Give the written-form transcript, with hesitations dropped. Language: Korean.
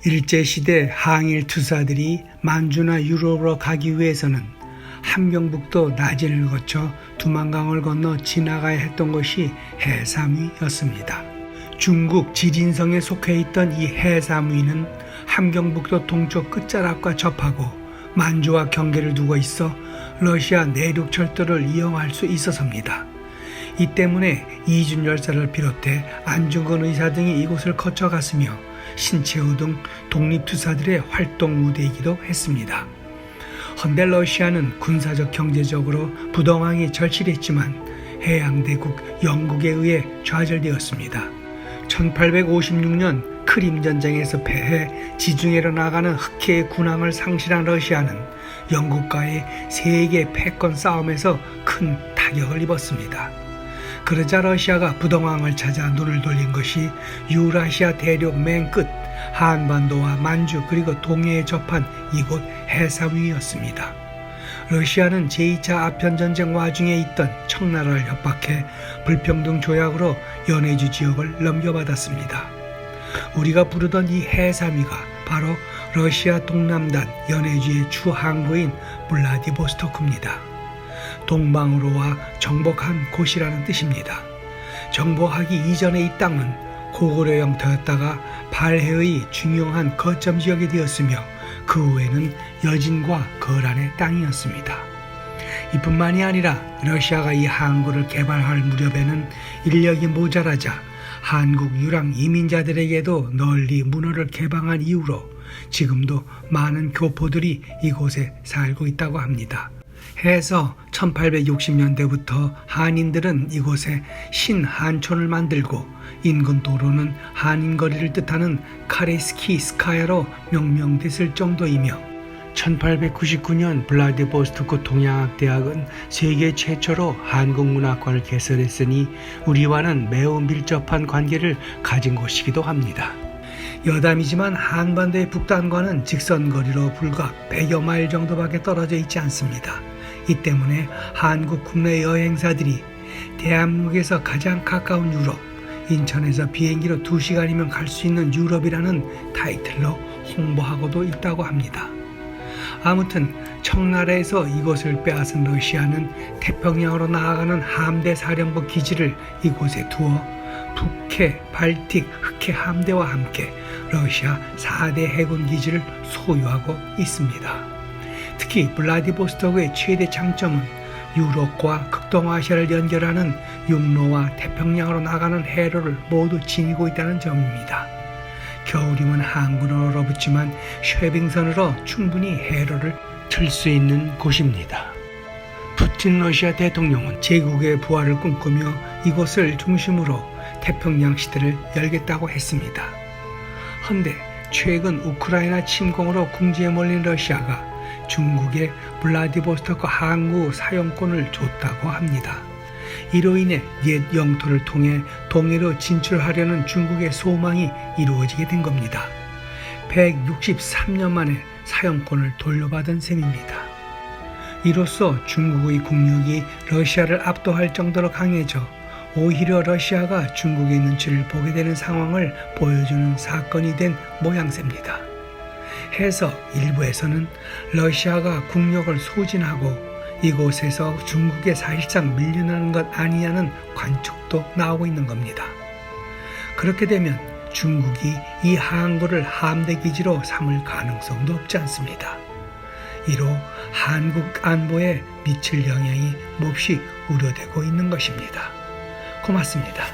일제시대 항일 투사들이 만주나 유럽으로 가기 위해서는 함경북도 나진을 거쳐 두만강을 건너 지나가야 했던 것이 해삼위였습니다. 중국 지린성에 속해 있던 이 해삼위는 함경북도 동쪽 끝자락과 접하고 만주와 경계를 두고 있어 러시아 내륙 철도를 이용할 수 있어서입니다. 이 때문에 이준 열사를 비롯해 안중근 의사 등이 이곳을 거쳐갔으며 신채호 등 독립투사들의 활동 무대이기도 했습니다. 헌데 러시아는 군사적 경제적으로 부동항이 절실했지만 해양대국 영국에 의해 좌절되었습니다. 1856년 크림 전쟁에서 패해 지중해로 나가는 흑해의 군함을 상실한 러시아는 영국과의 세계 패권 싸움에서 큰 타격을 입었습니다. 그러자 러시아가 부동항을 찾아 눈을 돌린 것이 유라시아 대륙 맨 끝 한반도와 만주 그리고 동해에 접한 이곳 해삼위였습니다. 러시아는 제2차 아편전쟁 와중에 있던 청나라를 협박해 불평등 조약으로 연해주 지역을 넘겨받았습니다. 우리가 부르던 이 해삼위가 바로 러시아 동남단 연해주의 주 항구인 블라디보스토크입니다. 동방으로와 정복한 곳이라는 뜻입니다. 정복하기 이전에 이 땅은 고구려 영토였다가 발해의 중요한 거점 지역이 되었으며 그 후에는 여진과 거란의 땅이었습니다. 이뿐만이 아니라 러시아가 이 항구를 개발할 무렵에는 인력이 모자라자 한국 유랑 이민자들에게도 널리 문호를 개방한 이후로 지금도 많은 교포들이 이곳에 살고 있다고 합니다. 해서 1860년대부터 한인들은 이곳에 신한촌을 만들고 인근 도로는 한인거리를 뜻하는 카레스키스카야로 명명됐을 정도이며 1899년 블라디보스토크 동양학대학은 세계 최초로 한국문학관을 개설했으니 우리와는 매우 밀접한 관계를 가진 곳이기도 합니다. 여담이지만 한반도의 북단과는 직선거리로 불과 100여 마일 정도밖에 떨어져 있지 않습니다. 이 때문에 한국 국내 여행사들이 대한민국에서 가장 가까운 유럽, 인천에서 비행기로 2시간이면 갈 수 있는 유럽이라는 타이틀로 홍보하고도 있다고 합니다. 아무튼 청나라에서 이곳을 빼앗은 러시아는 태평양으로 나아가는 함대 사령부 기지를 이곳에 두어 북해, 발틱, 흑해 함대와 함께 러시아 4대 해군 기지를 소유하고 있습니다. 특히 블라디보스토크의 최대 장점은 유럽과 극동아시아를 연결하는 육로와 태평양으로 나가는 해로를 모두 지니고 있다는 점입니다. 겨울이면 항구는 얼어붙지만 쉐빙선으로 충분히 해로를 틀 수 있는 곳입니다. 푸틴 러시아 대통령은 제국의 부활을 꿈꾸며 이곳을 중심으로 태평양 시대를 열겠다고 했습니다. 헌데 최근 우크라이나 침공으로 궁지에 몰린 러시아가 중국의 블라디보스토크 항구 사용권을 줬다고 합니다. 이로 인해 옛 영토를 통해 동해로 진출하려는 중국의 소망이 이루어지게 된 겁니다. 163년 만에 사용권을 돌려받은 셈입니다. 이로써 중국의 국력이 러시아를 압도할 정도로 강해져 오히려 러시아가 중국의 눈치를 보게 되는 상황을 보여주는 사건이 된 모양새입니다. 해서 일부에서는 러시아가 국력을 소진하고 이곳에서 중국에 사실상 밀려나는 것 아니냐는 관측도 나오고 있는 겁니다. 그렇게 되면 중국이 이 항구를 함대 기지로 삼을 가능성도 없지 않습니다. 이로 한국 안보에 미칠 영향이 몹시 우려되고 있는 것입니다. 고맙습니다.